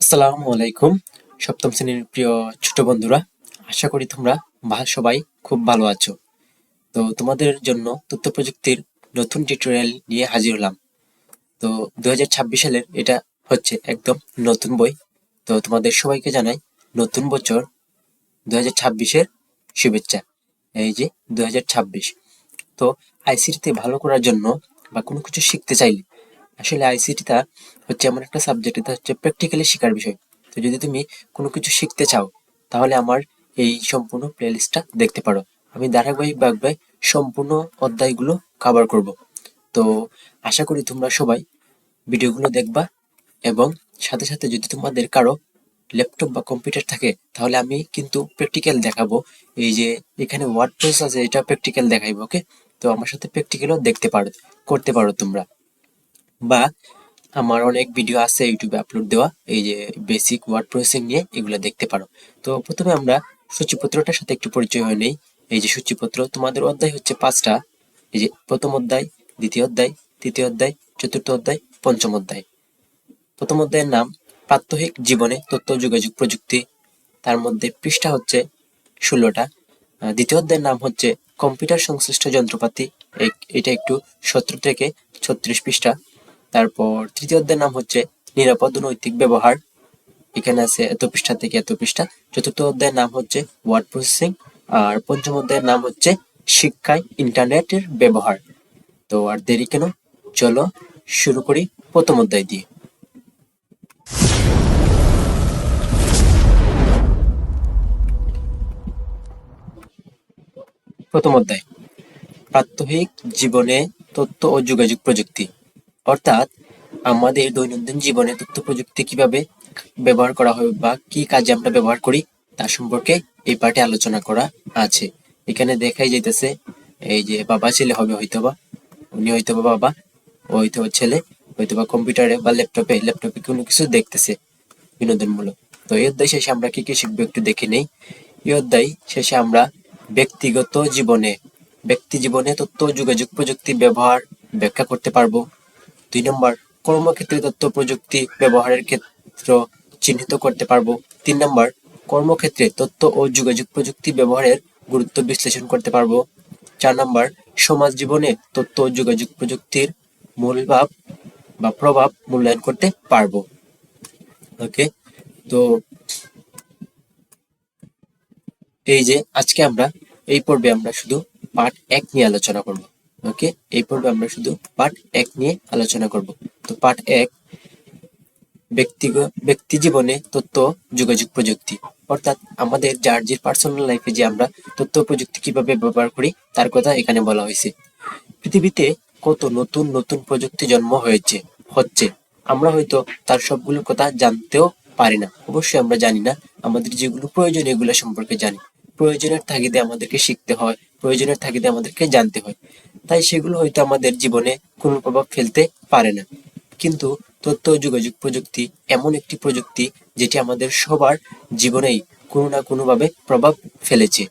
আসসালামু আলাইকুম। সপ্তম শ্রেণীর প্রিয় ছোট বন্ধুরা, আশা করি তোমরা সবাই খুব ভালো আছো। তো তোমাদের জন্য তথ্য প্রযুক্তির নতুন টিউটোরিয়াল নিয়ে হাজির হলাম। তো 2026 সালের এটা হচ্ছে একদম নতুন বই। তো তোমাদের সবাইকে জানাই নতুন বছর 2026-এর শুভেচ্ছা। এই যে 2026, তো আইসিটিতে ভালো করার জন্য বা কোনো কিছু শিখতে চাইলে আসলে আইসিটিটা হচ্ছে এমন একটা সাবজেক্ট, এটা হচ্ছে প্র্যাকটিক্যালি শেখার বিষয়। তো যদি তুমি কোনো কিছু শিখতে চাও তাহলে আমার এই সম্পূর্ণ প্লেলিস্টটা দেখতে পারো। আমি ধারাবাহিকভাবে সম্পূর্ণ অধ্যায়গুলো কভার করব। তো আশা করি তোমরা সবাই ভিডিওগুলো দেখবা, এবং সাথে সাথে যদি তোমাদের কারো ল্যাপটপ বা কম্পিউটার থাকে তাহলে আমি কিন্তু প্র্যাকটিক্যাল দেখাবো। এই যে এখানে ওয়ার্ড প্রসেস আছে, এটা প্র্যাকটিক্যাল দেখাইবো। ওকে, তো আমার সাথে প্র্যাকটিক্যালও দেখতে পারো, করতে পারো তোমরা। বা আমার অনেক ভিডিও আছে ইউটিউবে আপলোড দেওয়া, এই যে বেসিক ওয়ার্ড প্রসেসিং নিয়ে, এগুলো দেখতে পারো। তো প্রথমে আমরা সূচিপত্রটার সাথে একটু পরিচয় হয়ে নেই। এই যে সূচিপত্র, তোমাদের অধ্যায় হচ্ছে 5টা। এই যে প্রথম অধ্যায়, দ্বিতীয় অধ্যায়, তৃতীয় অধ্যায়, চতুর্থ অধ্যায়, পঞ্চম অধ্যায়। প্রথম অধ্যায়ের নাম প্রাত্যহিক জীবনে তথ্য যোগাযোগ প্রযুক্তি, তার মধ্যে পৃষ্ঠা হচ্ছে 16টা। দ্বিতীয় অধ্যায়ের নাম হচ্ছে কম্পিউটার সংশ্লিষ্ট যন্ত্রপাতি, এটা একটু 17 থেকে 36 পৃষ্ঠা। তারপর তৃতীয় অধ্যায়ের নাম হচ্ছে নিরাপদ ও নৈতিক ব্যবহার, এখানে আছে এত পৃষ্ঠা থেকে এত পৃষ্ঠা। চতুর্থ অধ্যায়ের নাম হচ্ছে ওয়ার্ড প্রসেসিং। আর পঞ্চম অধ্যায়ের নাম হচ্ছে শিক্ষায় ইন্টারনেটের ব্যবহার। তো আর দেরি কেন, চলো শুরু করি প্রথম অধ্যায় দিয়ে। প্রথম অধ্যায়, প্রাত্যহিক জীবনে তথ্য ও যোগাযোগ প্রযুক্তি, অর্থাৎ আমাদের দৈনন্দিন জীবনে তথ্য প্রযুক্তি কিভাবে ব্যবহার করা হয় বা কি কাজে আমরা ব্যবহার করি তার সম্পর্কে এই পাঠে আলোচনা করা আছে। এখানে দেখাই যাইতেছে এই যে বাবা ছেলে হবে হয়তোবা, উনি হয়তোবা বাবা, ও হয়তোবা ছেলে, হয়তোবা কম্পিউটারে বা ল্যাপটপে কোনো কিছু দেখতেছে বিনোদনমূলক। তো এই অধ্যায় শেষে আমরা কি কি শিখবো একটু দেখে নেই। এই অধ্যায় শেষে আমরা ব্যক্তিগত জীবনে ব্যক্তি জীবনে তথ্য ও যোগাযোগ প্রযুক্তি ব্যবহার ব্যাখ্যা করতে পারবো। 2 নম্বর, কর্মক্ষেত্রে তথ্য প্রযুক্তি ব্যবহারের ক্ষেত্র চিহ্নিত করতে পারবো। 3 নম্বর, কর্মক্ষেত্রে তথ্য ও যোগাযোগ প্রযুক্তি ব্যবহারের গুরুত্ব বিশ্লেষণ করতে পারবো। 4 নম্বর, সমাজ জীবনে তথ্য ও যোগাযোগ প্রযুক্তির মূলভাব বা প্রভাব মূল্যায়ন করতে পারবো। ওকে, তো এই যে আজকে আমরা এই পর্বে আমরা শুধু পার্ট 1 নিয়ে আলোচনা করব। ওকে, এই পর্বে আমরা শুধু পার্ট 1 নিয়ে আলোচনা করব। তো পার্ট 1, ব্যক্তি জীবনে তথ্য যোগাযোগ প্রযুক্তি, অর্থাৎ আমাদের যার যে পার্সোনাল লাইফে যে আমরা তথ্য প্রযুক্তি কিভাবে ব্যবহার করি তার কথা এখানে বলা হয়েছে। পৃথিবীতে কত নতুন নতুন প্রযুক্তি জন্ম হচ্ছে, আমরা হয়তো তার সবগুলোর কথা জানতেও পারি না। অবশ্যই আমরা জানি না, আমাদের যেগুলো প্রয়োজন এগুলো সম্পর্কে জানি। প্রয়োজনের তাগিদে আমাদেরকে শিখতে হয়, প্রয়োজনের তাগিদে আমাদেরকে জানতে হয়, তাই সেগুলো হয়তো আমাদের জীবনে কোনো প্রভাব ফেলতে পারে না। কিন্তু তথ্য ও যোগাযোগ প্রযুক্তি এমন একটি প্রযুক্তি যেটি আমাদের সবার জীবনেই কোনো না কোনোভাবে প্রভাব ফেলেছে।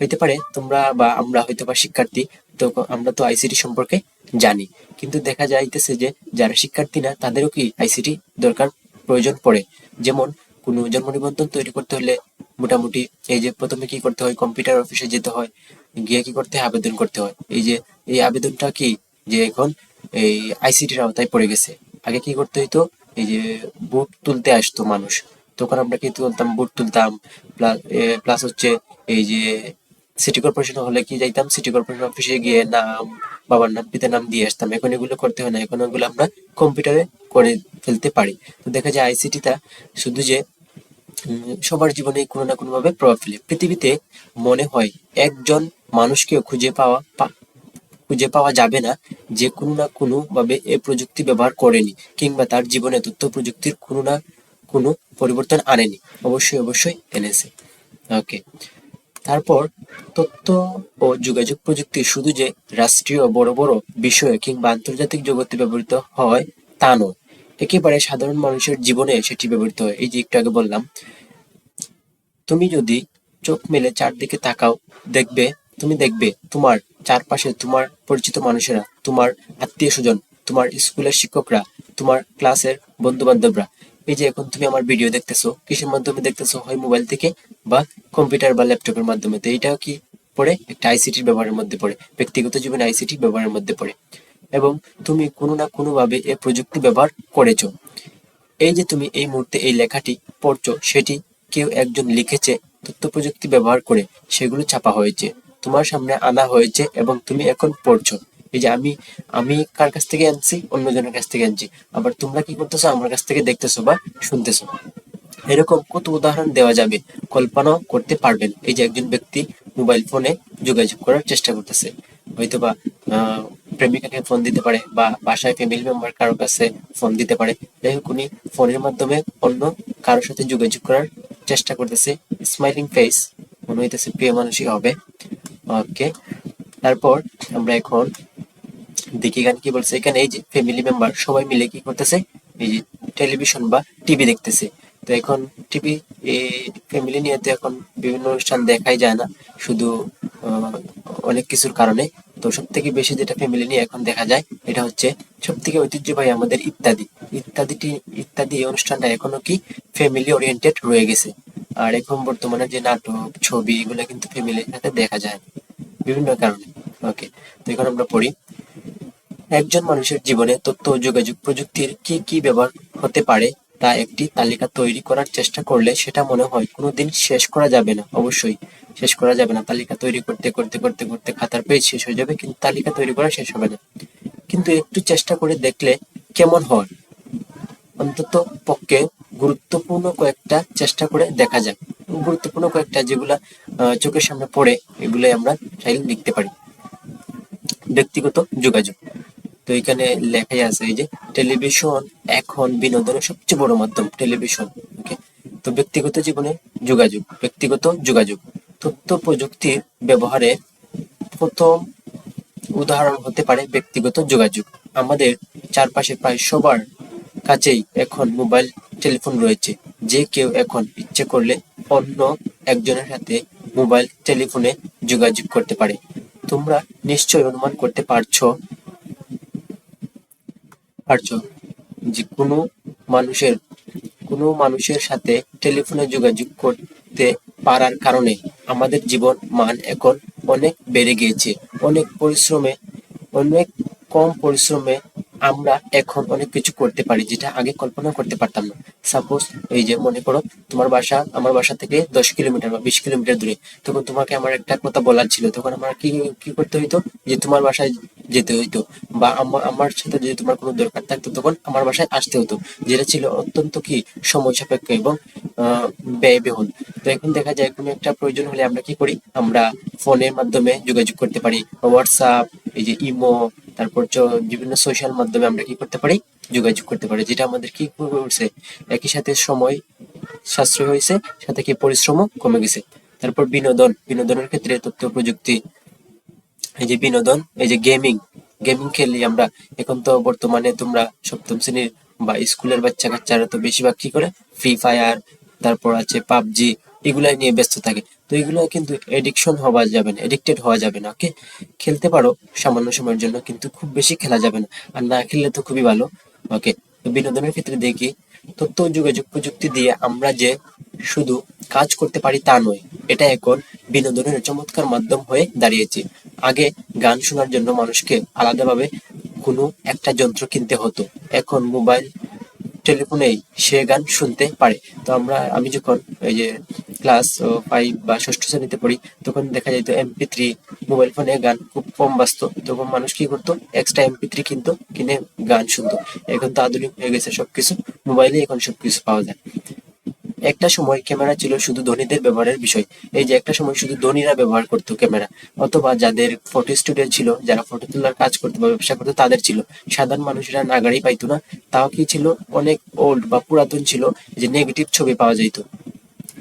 হইতে পারে তোমরা বা আমরা হয়তো বা শিক্ষার্থী, তো আমরা তো আইসিটি সম্পর্কে জানি, কিন্তু দেখা যাইতেছে যে যারা শিক্ষার্থী না তাদেরও কি আইসিটি দরকার, প্রয়োজন পড়ে। যেমন কোনো জন্ম নিবন্ধন তৈরি করতে হলে মোটামুটি এই যে প্রথমে কি করতে হয়, কম্পিউটার অফিসে যেতে হয়, গিয়ে কি করতে হয়, আবেদন করতে হয়। এই যে এই আবেদনটা কি, যে এখন এই আইসিটির আওতায় পড়ে গেছে। আগে কি করতে হইতো, এই যে বুট তুলতে আসতো মানুষ, তখন আমরা কি তুলতাম, বুট তুলতাম। প্লাস হচ্ছে এই যে সিটি কর্পোরেশন হলে কি যাইতাম, সিটি কর্পোরেশন অফিসে গিয়ে নাম, বাবার নাম, পিতার নাম দিয়ে আসতাম। এখন এগুলো করতে হয় না, এখন ওগুলো আমরা কম্পিউটারে করে ফেলতে পারি। তো দেখা যায় আইসিটিটা শুধু যে সবার জীবনে কোনো না কোনো ভাবে প্রভাব ফেলে। পৃথিবীতে মনে হয় একজন মানুষকেও খুঁজে পাওয়া যাবে না যে কোনো না কোনো ভাবে এই প্রযুক্তি ব্যবহার করেনি, কিংবা তার জীবনে তথ্য প্রযুক্তির কোনো না কোনো পরিবর্তন আনেনি। অবশ্যই অবশ্যই এনেছে। ওকে, তারপর তথ্য ও যোগাযোগ প্রযুক্তি শুধু যে রাষ্ট্রীয় বড় বড় বিষয়ে কিংবা আন্তর্জাতিক জগতে ব্যবহৃত হয় তা নয়, একেবারে সাধারণ মানুষের জীবনে সেটি ব্যবহৃত হয়। এই যে একটু আগে বললাম, তুমি যদি চোখ মেলে চারদিকে তাকাও, দেখবে তুমি দেখবে তোমার চারপাশে তোমার পরিচিত মানুষেরা, তোমার আত্মীয় স্বজন, তোমার স্কুলের শিক্ষকরা, তোমার ক্লাসের বন্ধু বান্ধবরা, এই যে এখন তুমি আমার ভিডিও দেখতেছো, কিসের মাধ্যমে দেখতেছো? হয় মোবাইল থেকে বা কম্পিউটার বা ল্যাপটপের মাধ্যমে। তো এইটাও কি পড়ে? একটা আইসিটির ব্যবহারের মধ্যে পড়ে, ব্যক্তিগত জীবনে আইসিটি ব্যবহারের মধ্যে পড়ে। এবং তুমি কোনো না কোনো ভাবে এই প্রযুক্তি ব্যবহার করেছো। এই যে তুমি এই মুহূর্তে এই লেখাটি পড়ছো, সেটি কেউ একজন লিখেছে তথ্য প্রযুক্তি ব্যবহার করে, সেগুলো ছাপা হয়েছে, তোমার সামনে আনা হয়েছে এবং তুমি এখন পড়ছো। এই যে আমি আমি কার কাছ থেকে আনছি? অন্যজনের কাছ থেকে আনছি। আবার তোমরা কি করতেছো? আমার কাছ থেকে দেখতেছো বা শুনতেছো। এরকম কত উদাহরণ দেওয়া যাবে, কল্পনাও করতে পারবেন। এই যে একজন ব্যক্তি মোবাইল ফোনে যোগাযোগ করার চেষ্টা করতেছে, হয়তোবা প্রেমিকাকে ফোন দিতে পারে বা বাসায় ফ্যামিলি মেম্বার কারো কাছে ফোন দিতে পারে। যাই হোক, উনি ফোনের মাধ্যমে অন্য কারোর সাথে যোগাযোগ করার চেষ্টা করতেছে। স্মাইলিং ফেস, মনে হইতেছে প্রিয় মানুষই হবে। ওকে, তারপর আমরা এখন দেখি এখানে কি বলছে। এখানে এই যে ফ্যামিলি মেম্বার সবাই মিলে কি করতেছে? এই যে টেলিভিশন বা টিভি দেখতেছে। তো এখন টিভি, ফ্যামিলি নিয়ে তো এখন বিভিন্ন অনুষ্ঠান দেখাই যায় না, শুধু আহ, অনেক কিছুর কারণে। তো সব থেকে বেশি যেটা ফ্যামিলি নিয়ে এখন দেখা যায়, এটা হচ্ছে সব থেকে ঐতিহ্যবাহী আমাদের ইত্যাদি। ইত্যাদিটি ইত্যাদি এই অনুষ্ঠানটা এখনো কি ফ্যামিলি ওরিয়েন্টেড রয়ে গেছে। আর এখন বর্তমানে যে নাটক, ছবি, এগুলো কিন্তু ফ্যামিলির সাথে দেখা যায় না, বিভিন্ন কারণে। ওকে, তো এখন আমরা পড়ি। একজন মানুষের জীবনে তথ্য ও যোগাযোগ প্রযুক্তির কি কি ব্যবহার হতে পারে তা একটি তালিকা তৈরি করার চেষ্টা করলে সেটা মনে হয় কোনোদিন শেষ করা যাবে না। অবশ্যই শেষ করা যাবে না। তালিকা তৈরি করতে করতে করতে করতে খাতার পেজ শেষ হয়ে যাবে, কিন্তু তালিকা তৈরি করা শেষ হবে না। কিন্তু একটু চেষ্টা করে দেখলে কেমন হয়? অন্তত পক্ষে গুরুত্বপূর্ণ কয়েকটা চেষ্টা করে দেখা যাক। গুরুত্বপূর্ণ কয়েকটা, যেগুলা চোখের সামনে পড়ে, এগুলাই আমরা চাইলে লিখতে পারি। ব্যক্তিগত যোগাযোগ, তো এখানে লেখাই আছে এই যে টেলিভিশন এখন বিনোদনের সবচেয়ে বড় মাধ্যম, টেলিভিশন। ওকে, তো ব্যক্তিগত জীবনে যোগাযোগ, ব্যক্তিগত যোগাযোগ, তথ্য প্রযুক্তির ব্যবহারে প্রথম উদাহরণ হতে পারে ব্যক্তিগত যোগাযোগ। আমাদের চারপাশে প্রায় সবার কাছেই এখন মোবাইল টেলিফোন রয়েছে। যে কেউ এখন ইচ্ছে করলে অন্য একজনের সাথে মোবাইল টেলিফোনে যোগাযোগ করতে পারে। তোমরা নিশ্চয়ই অনুমান করতে পারছো পারছো যে মানুষের কোনো মানুষের সাথে টেলিফোনে যোগাযোগ করতে পারার কারণে আমাদের জীবন মান এখন অনেক বেড়ে গিয়েছে। অনেক পরিশ্রমে, অনেক কম পরিশ্রমে আমরা এখন অনেক কিছু করতে পারি, যেটা আগে কল্পনা করতে পারতাম না। সাপোজ, এই যে মনে করো তোমার বাসা আমার বাসা থেকে 10 কিলোমিটার বা 20 কিলোমিটার দূরে। তখন তোমাকে আমার একটা কথা বলার ছিল, তখন আমার কি কি করতে হইতো? যে তোমার বাসায় যেতে হইতো, বা আমার আমার সাথে যদি তোমার কোনো দরকার থাকতো তখন আমার বাসায় আসতে হতো, যেটা ছিল অত্যন্ত কি সময় সাপেক্ষ এবং আহ, ব্যয়বহুল। তো এখন দেখা যায় কোনো একটা প্রয়োজন হলে আমরা কি করি? আমরা ফোনের মাধ্যমে যোগাযোগ করতে পারি, হোয়াটসঅ্যাপ, এই যে ইমো, তারপর বিভিন্ন সোশ্যাল মাধ্যমে আমরা কি করতে পারি? যোগাযোগ করতে পারি, যেটা আমাদের কি করছে? একই সাথে সময় সাশ্রয় হয়েছে, সাথে কি পরিশ্রমও কমে গেছে। তারপর বিনোদন, বিনোদনের ক্ষেত্রে তথ্য প্রযুক্তি, এই যে বিনোদন, এই যে গেমিং, গেমিং খেলি আমরা। এখন তো বর্তমানে তোমরা সপ্তম শ্রেণীর বা স্কুলের বাচ্চা কাচ্চারা তো বেশিরভাগ কি করে? ফ্রি ফায়ার, তারপর আছে পাবজি, এগুলাই নিয়ে ব্যস্ত থাকে। তো এগুলো কিন্তু এডিকশন হওয়া যাবে না, এডিক্টেড হওয়া যাবে না। ওকে, খেলতে পারো সামান্য সময়ের জন্য, কিন্তু খুব বেশি খেলা যাবে না। আর না খেললে তো খুবই ভালো। ওকে, তো বিনোদনের ক্ষেত্রে দেখি, তথ্য ও যোগাযোগ প্রযুক্তি দিয়ে আমরা যে শুধু কাজ করতে পারি তা নয়, এটা এখন বিনোদনের চমৎকার মাধ্যম হয়ে দাঁড়িয়েছে। আগে গান শোনার জন্য মানুষকে আলাদাভাবে কোনো একটা যন্ত্র কিনতে হতো, এখন মোবাইল টেলিফোনেই সে গান শুনতে পারে। তো আমি যখন এই যে ক্লাস 5 বা ষষ্ঠ শ্রেণীতে পড়ি, তখন দেখা যেত MP3, মোবাইল ফোনে গান খুব কম বাজতো, তখন মানুষ কি করতো? এক্সট্রা MP3 কিনতো, কিনে গান শুনতো। এখন তো আধুনিক হয়ে গেছে সবকিছু, মোবাইলে এখন সবকিছু পাওয়া যায়। একটা সময় ক্যামেরা ছিল শুধু ধনীদের ব্যবহারের বিষয়। এই যে একটা সময় শুধু ধনীরা ব্যবহার করতো ক্যামেরা, অথবা যাদের ফটো স্টুডিও ছিল, যারা ফটো তোলার কাজ করতো বা ব্যবসা করতো, তাদের ছিল। সাধারণ মানুষেরা নাগাড়ি পাইতো না। তাও কি ছিল? অনেক ওল্ড বা পুরাতন ছিল, যে নেগেটিভ ছবি পাওয়া যেত।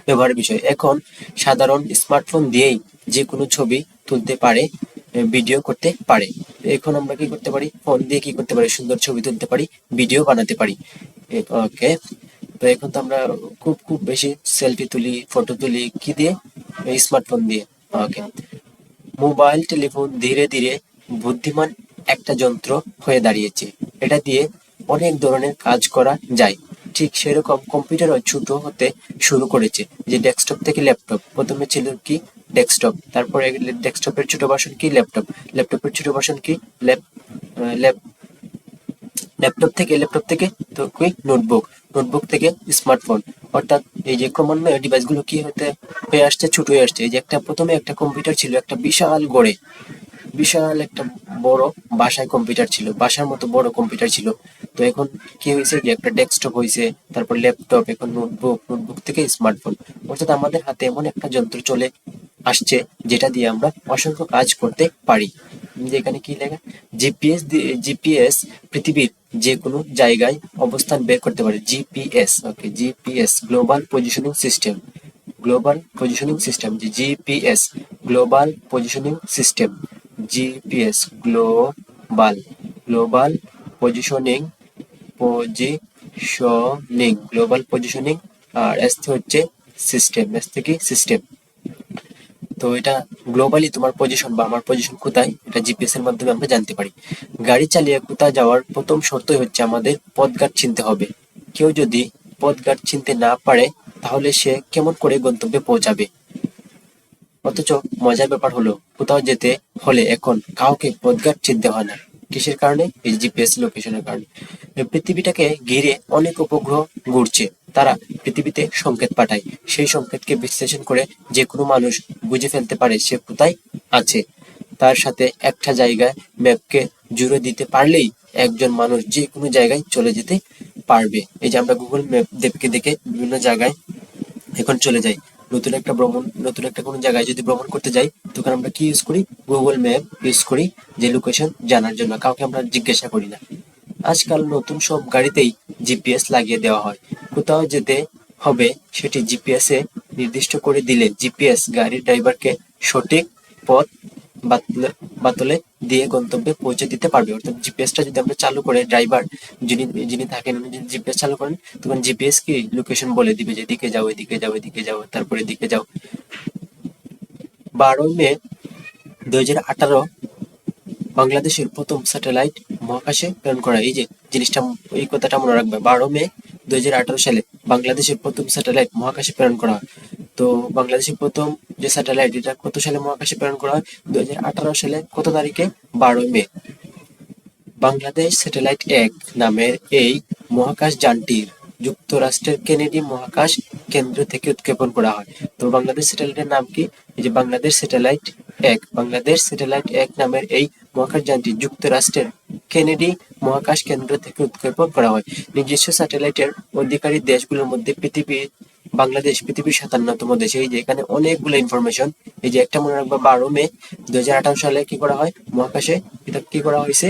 ব্যবহারের বিষয়, এখন সাধারণ স্মার্টফোন দিয়েই যে কোনো ছবি তুলতে পারে, ভিডিও করতে পারে। এখন আমরা কি করতে পারি? ফোন দিয়ে কি করতে পারি? সুন্দর ছবি তুলতে পারি, ভিডিও বানাতে পারি। ওকে, তো এখন তো আমরা খুব খুব বেশি সেলফি তুলি, ফটো তুলি কি দিয়ে? এই স্মার্টফোন দিয়ে। ওকে, মোবাইল টেলিফোন ধীরে ধীরে বুদ্ধিমান একটা যন্ত্র হয়ে দাঁড়িয়েছে। এটা দিয়ে অনেক ধরনের কাজ করা যায়। ঠিক সেরকম কম্পিউটারও ছোট হতে শুরু করেছে। যে ডেস্কটপ থেকে ল্যাপটপ, প্রথমে ছিল কি ডেস্কটপ, তারপরে ডেস্কটপের ছোট ভার্সন কি ল্যাপটপ, ল্যাপটপের ছোট ভার্সন কি ল্যাপ ল্যাপ ল্যাপটপ থেকে তো কি নোটবুক, নোটবুক থেকে স্মার্টফোন। অর্থাৎ এই যে ক্রমান্বয়ে ডিভাইসগুলো কি হয়ে আসছে, ছোট হয়ে আসছে। এই যে প্রথমে একটা কম্পিউটার ছিল একটা বিশাল গড়ে, বিশাল একটা বড় বাসায় কম্পিউটার ছিল, বাসার মতো বড় কম্পিউটার ছিল। তো এখন কি হয়েছে যে একটা ডেস্কটপ হয়েছে, তারপর ল্যাপটপ, এখন নোটবুক, নোটবুক থেকে স্মার্টফোন। অর্থাৎ আমাদের হাতে এমন একটা যন্ত্র চলে আসছে যেটা দিয়ে আমরা অসংখ্য কাজ করতে পারি। যেখানে কি লেখা, জিপিএস পৃথিবীর যে কোনো জায়গায় অবস্থান বের করতে পারে। GPS, okay, GPS global positioning system, global positioning system, যে GPS global positioning system, GPS global, global positioning, global positioning. আর এস হচ্ছে সিস্টেম, এস থেকে সিস্টেম। তো এটা গ্লোবালি তোমার পজিশন বা আমার পজিশন কোথায়, এটা জিপিএস এর মাধ্যমে আমরা জানতে পারি। গাড়ি চালিয়ে কোথায় যাওয়ার প্রথম শর্তই হচ্ছে আমাদের পথঘাট চিনতে হবে। কেউ যদি পথঘাট চিনতে না পারে তাহলে সে কেমন করে গন্তব্যে পৌঁছাবে। অথচ মজার ব্যাপার হলো, কোথাও যেতে হলে এখন কাউকে পথঘাট চিনতে হয় না। কিসের কারণে? এই জিপিএস লোকেশনের কারণে। পৃথিবীটাকে ঘিরে অনেক উপগ্রহ ঘুরছে, তারা পৃথিবীতে সংকেত পাঠায়। সেই সংকেতকে বিশ্লেষণ করে যে কোনো মানুষ বুঝে ফেলতে পারে সে কোথায় আছে। তার সাথে একটা জায়গায় ম্যাপকে জুড়ে দিতে পারলেই একজন মানুষ যে কোনো জায়গায় চলে যেতে পারবে। এই যে আমরা গুগল ম্যাপ দেখে বিভিন্ন জায়গায় এখন চলে যাই। নতুন একটা কোনো জায়গায় যদি ভ্রমণ করতে যাই, তখন আমরা কি ইউজ করি? গুগল ম্যাপ ইউজ করি, যে লোকেশন জানার জন্য। কাউকে আমরা জিজ্ঞাসা করি না। আজকাল নতুন সব গাড়িতেই জিপিএস লাগিয়ে দেওয়া হয়। কোথাও যেতে হবে সেটি জিপিএস এ নির্দিষ্ট করে দিলে জিপিএস গাড়ির ড্রাইভারকে সঠিক পথ বাতলে বাতলে দিয়ে গন্তব্যে পৌঁছে দিতে পারবে। অর্থাৎ জিপিএসটা যদি আমরা চালু করে, ড্রাইভার যিনি যিনি থাকেন উনি যদি জিপিএস চালু করেন, তখন জিপিএস কি লোকেশন বলে দিবে যে এদিকে যাও, এদিকে যাও, এদিকে যাও, তারপরে এদিকে যাও। 12 মে 2018 বাংলাদেশের প্রথম স্যাটেলাইট মহাকাশে প্রেরণ করা। এই যে জিনিসটা, এই কথাটা মনে রাখবে, 12 মে 2018 সালে বাংলাদেশের প্রথম স্যাটেলাইট মহাকাশে প্রেরণ করা হয়। তো বাংলাদেশের প্রথম যে স্যাটেলাইট, এটা কত সালে মহাকাশে প্রেরণ করা হয়? 2018 সালে কত তারিখে? 12 মে। বাংলাদেশ স্যাটেলাইট 1 নামের এই মহাকাশ যানটির যুক্তরাষ্ট্রের কেনেডি মহাকাশ কেন্দ্র থেকে উৎক্ষেপণ করা হয়। তো বাংলাদেশ স্যাটেলাইটের নাম কি? এই যে বাংলাদেশ স্যাটেলাইট 1, বাংলাদেশ স্যাটেলাইট 1 নামের এই মহাকাশ যানটি যুক্তরাষ্ট্রের কেনেডি মহাকাশ কেন্দ্র থেকে উৎক্ষেপণ করা হয়। নিজস্ব স্যাটেলাইটের অধিকারী দেশগুলোর মধ্যে বাংলাদেশ পৃথিবীর 57তম দেশ। এই যে এখানে অনেকগুলো ইনফরমেশন। এই যে একটা মনে রাখবা, 12 মে 2018 সালে কি করা হয়? মহাকাশে এটা কি করা হয়েছে?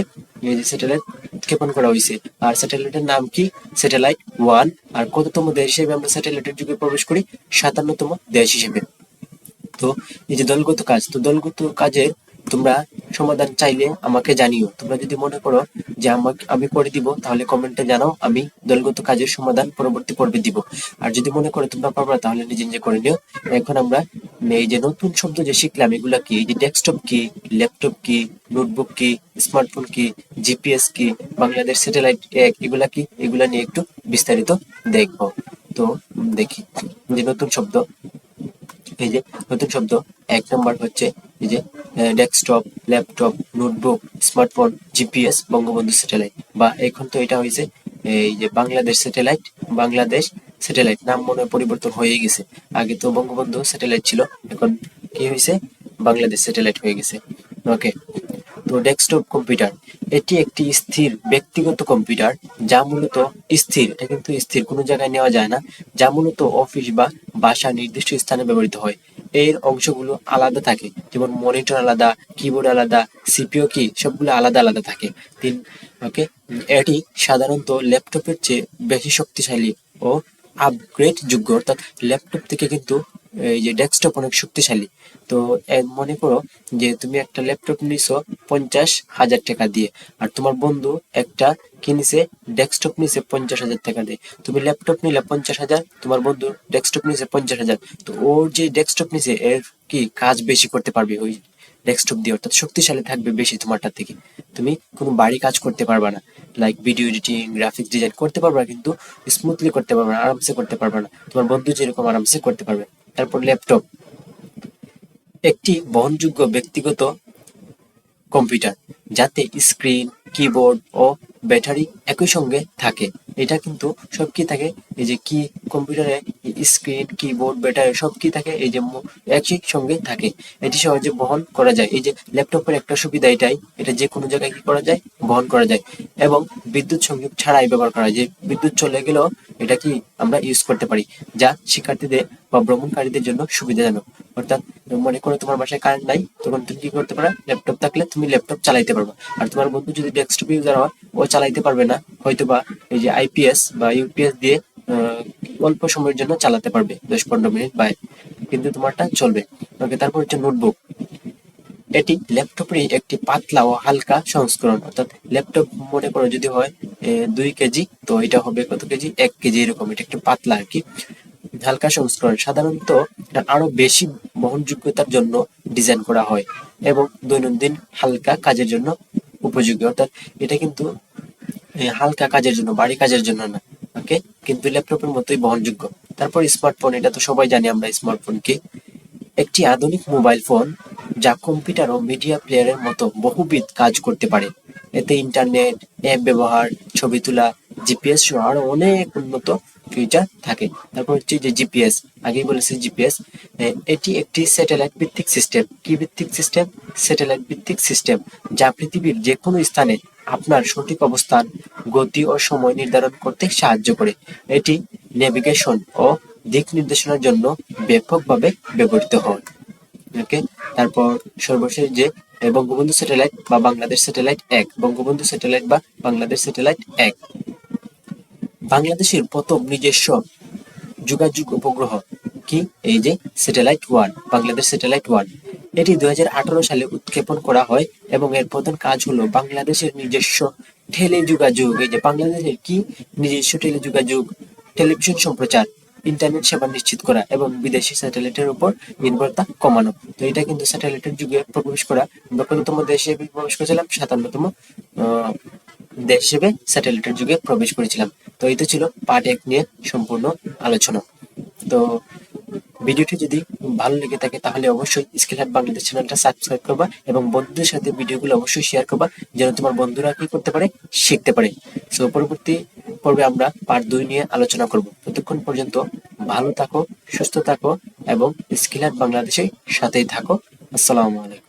এই যে স্যাটেলাইট উৎক্ষেপণ করা হয়েছে। আর স্যাটেলাইটের নাম কি? স্যাটেলাইট 1। আর কততম দেশ হিসেবে আমরা স্যাটেলাইটের যুগে প্রবেশ করি? 57তম দেশ হিসেবে। তো এই যে দলগত কাজ, তো দলগত কাজের তোমরা সমাধান চাইলে আমাকে জানিও। তোমরা যদি মনে করো যে আমি করে দিব, তাহলে কমেন্টে জানাও, আমি দলগত কাজের সমাধান পরবর্তী পর্বে দিব। আর যদি মনে করো তোমরা পারবা, তাহলে নিজে নিজে করে নিও। এখন আমরা এই যে নতুন শব্দ যে শিখলাম, এগুলা কি? এই যে ডেস্কটপ কি, ল্যাপটপ কি, নোটবুক কি, স্মার্টফোন কি, জিপিএস কি, বাংলাদেশ স্যাটেলাইট 1, এগুলা কি? এগুলা নিয়ে একটু বিস্তারিত দেখবো। তো দেখি যে নতুন শব্দ। এই যে নতুন শব্দ, 1 নম্বর হচ্ছে এই যে desktop, laptop, notebook, smartphone, GPS, Bangabandhu satellite. বা এখন তো এটা হয়েছে এই যে বাংলাদেশ স্যাটেলাইট। বাংলাদেশ স্যাটেলাইট নাম মনে হয় পরিবর্তন হয়ে গেছে। আগে তো বঙ্গবন্ধু স্যাটেলাইট ছিল, এখন কি হয়েছে? বাংলাদেশ স্যাটেলাইট হয়ে গেছে। ওকে। তো ডেস্কটপ কম্পিউটার, এটি একটি স্থির ব্যক্তিগত কম্পিউটার যা মূলত স্থির, এটা কিন্তু স্থির, কোনো জায়গায় নেওয়া যায় না, যা মূলত অফিস বা বাসা নির্দিষ্ট স্থানে ব্যবহৃত হয়। এর অংশগুলো আলাদা থাকে, যেমন মনিটর আলাদা, কিবোর্ড আলাদা, সিপিইউ কি, সবগুলো আলাদা আলাদা থাকে। তিন, ওকে। এটি সাধারণত ল্যাপটপের চেয়ে বেশি শক্তিশালী ও আপগ্রেড যোগ্য। অর্থাৎ ল্যাপটপ থেকে কিন্তু এই যে ডেস্কটপ অনেক শক্তিশালী। তো মনে করো যে তুমি একটা ল্যাপটপ নিছো 50,000 টাকা দিয়ে, আর তোমার বন্ধু একটা কিনেছে ডেস্কটপ নিছে 50,000 টাকা দিয়ে। তুমি ল্যাপটপ নিলে 50,000, তোমার বন্ধু ডেস্কটপ নিছে 50,000। তো ওর যে ডেস্কটপ নিছে এর কি কাজ বেশি করতে পারবে ওই ডেস্কটপ দিয়ে, অর্থাৎ শক্তিশালী থাকবে বেশি তোমারটা থেকে। তুমি কোনো বাড়ি কাজ করতে পারবা না, like video editing, graphics design করতে পারবা, কিন্তু স্মুথলি করতে পারবে না, আরামসে করতে পারবে না, তোমার বন্ধু যেরকম আরামসে করতে পারবে। তারপর ল্যাপটপ, একটি বহনযোগ্য ব্যক্তিগত কম্পিউটার যাতে স্ক্রিন, কিবোর্ড ও ব্যাটারি একই সঙ্গে থাকে। এটা কিন্তু সব কি থাকে, এই যে কি কম্পিউটারে স্ক্রিন, কিবোর্ড, ব্যাটারি সব কি থাকে, এই যে একই সঙ্গে থাকে। এটি সহজে বহন করা যায়। এই যে ল্যাপটপের একটা সুবিধা এটাই, এটা যে কোনো জায়গায় কি করা যায়, বহন করা যায়, এবং বিদ্যুৎ সংযোগ ছাড়াই ব্যবহার করা যায়। বিদ্যুৎ চলে গেলেও এটা কি আমরা ইউজ করতে পারি, যা শিক্ষার্থীদের বা ভ্রমণকারীদের জন্য সুবিধাজনক। অর্থাৎ মনে করো তোমার বাসায় কারেন্ট নাই, তখন তুমি কি করতে পারো, ল্যাপটপ থাকলে তুমি ল্যাপটপ চালাইতে পারবে। আর তোমার বন্ধু যদি ডেস্কটপ ইউজার হয়, ও চালাইতে পারবে না, হয়তোবা এই যে আইপিএস বা ইউপিএস দিয়ে অল্প সময়ের জন্য চালাতে পারবে, 10-15 মিনিট বা, কিন্তু তোমারটা চলবে। ওকে, তারপর হচ্ছে নোটবুক। এটি ল্যাপটপের একটি পাতলা ও হালকা সংস্করণ। অর্থাৎ ল্যাপটপ মনে করো যদি হয় 2 কেজি, তো এটা হবে কত কেজি, 1 কেজি, এরকম। এটা একটু পাতলা আর কি, হালকা সংস্করণ। সাধারণত এটা আরো বেশি বহনযোগ্যতার জন্য ডিজাইন করা হয় এবং দৈনন্দিন হালকা কাজের জন্য উপযোগী। অর্থাৎ এটা কিন্তু হালকা কাজের জন্য, বাড়ি কাজের জন্য না। ওকে, কিন্তু ল্যাপটপের মতোই বহনযোগ্য। তারপর স্মার্টফোন, এটা তো সবাই জানি আমরা স্মার্টফোন কি। একটি আধুনিক মোবাইল ফোন যা কম্পিউটার ও মিডিয়া প্লেয়ারের মতো বহুবিধ কাজ করতে পারে। এতে ইন্টারনেট, অ্যাপ ব্যবহার, ছবি তোলা, জিপিএস সহ আরো অনেক উন্নত ফিচার থাকে। তারপর হচ্ছে যে জিপিএস, আগেই বলেছি জিপিএস। এটি একটি স্যাটেলাইট ভিত্তিক সিস্টেম। কি ভিত্তিক সিস্টেম? স্যাটেলাইট ভিত্তিক সিস্টেম, যা পৃথিবীর যে কোনো স্থানে আপনার সঠিক অবস্থান, গতি ও সময় নির্ধারণ করতে সাহায্য করে। এটি নেভিগেশন ও দিক নির্দেশনার জন্য ব্যাপকভাবে ব্যবহৃত হয়। ওকে, তারপর সর্বশেষ যে বঙ্গবন্ধু স্যাটেলাইট বা বাংলাদেশ স্যাটেলাইট 1, বঙ্গবন্ধু স্যাটেলাইট বা বাংলাদেশ স্যাটেলাইট 1 বাংলাদেশের প্রথম নিজস্ব যোগাযোগ উপগ্রহ। কি? এই যে স্যাটেলাইট 1, বাংলাদেশ স্যাটেলাইট 1। এটি 2018 সালে উৎক্ষেপণ করা হয় এবং এর প্রধান কাজ হলো বাংলাদেশের নিজস্ব টেলিযোগাযোগ, এই যে বাংলাদেশের কি নিজস্ব টেলিযোগাযোগ, টেলিভিশন সম্প্রচার, ইন্টারনেট সেবা নিশ্চিত করা এবং বিদেশি স্যাটেলাইটের উপর নির্ভরতা কমানো। তো এটা কিন্তু স্যাটেলাইটের যুগে প্রবেশ করা। আমরা কততম দেশে প্রবেশ করেছিলাম? 57তম দেশ হিসেবে স্যাটেলাইটের যুগে প্রবেশ করেছিলাম। তো এই তো ছিল পার্ট 1 নিয়ে সম্পূর্ণ আলোচনা। তো ভিডিওটি যদি ভালো লেগে থাকে তাহলে অবশ্যই স্কিল হাব বাংলাদেশ চ্যানেলটা সাবস্ক্রাইব করবা এবং বন্ধুদের সাথে ভিডিওগুলো অবশ্যই শেয়ার করবা, যেন তোমার বন্ধুরা কি করতে পারে, শিখতে পারে। সো পরবর্তী পর্বে আমরা পার্ট 2 নিয়ে আলোচনা করব। ততক্ষণ পর্যন্ত ভালো থাকো, সুস্থ থাকো এবং স্কিল হাব বাংলাদেশের সাথেই থাকো। আসসালামু আলাইকুম।